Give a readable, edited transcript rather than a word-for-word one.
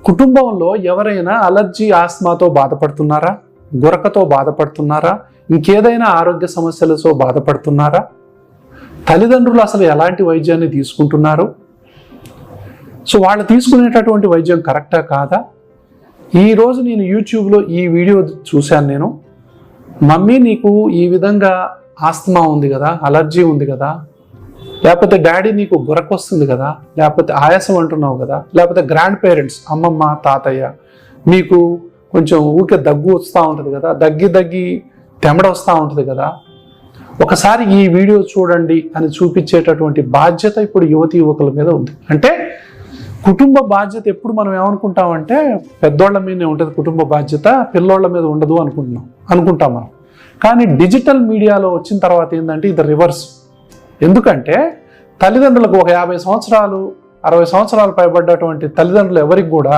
కుటుంబంలో ఎవరైనా అలర్జీ ఆస్మాతో బాధపడుతున్నారా, గురకతో బాధపడుతున్నారా, ఇంకేదైనా ఆరోగ్య సమస్యలతో బాధపడుతున్నారా? తల్లిదండ్రులు అసలు ఎలాంటి వైద్యాన్ని తీసుకుంటున్నారు? సో వాళ్ళు తీసుకునేటటువంటి వైద్యం కరెక్టా కాదా? ఈరోజు నేను యూట్యూబ్లో ఈ వీడియో చూశాను. నేను, మమ్మీ నీకు ఈ విధంగా ఆస్తమా ఉంది కదా, అలర్జీ ఉంది కదా, లేకపోతే డాడీ నీకు గురక వస్తుంది కదా, లేకపోతే ఆయాసం అంటున్నావు కదా, లేకపోతే గ్రాండ్ పేరెంట్స్ అమ్మమ్మ తాతయ్య మీకు కొంచెం ఊరికే దగ్గు వస్తూ ఉంటుంది కదా, దగ్గి తెమడ వస్తూ ఉంటుంది కదా, ఒకసారి ఈ వీడియో చూడండి అని చూపించేటటువంటి బాధ్యత ఇప్పుడు యువతి యువకుల మీద ఉంది. అంటే కుటుంబ బాధ్యత ఎప్పుడు మనం ఏమనుకుంటామంటే పెద్దోళ్ళ మీదనే ఉంటుంది కుటుంబ బాధ్యత, పిల్లోళ్ళ మీద ఉండదు అనుకుంటాం మనం. కానీ డిజిటల్ మీడియాలో వచ్చిన తర్వాత ఏంటంటే ఇది రివర్స్. ఎందుకంటే తల్లిదండ్రులకు ఒక 50 సంవత్సరాలు 60 సంవత్సరాలు పైబడ్డటువంటి తల్లిదండ్రులు ఎవరికి కూడా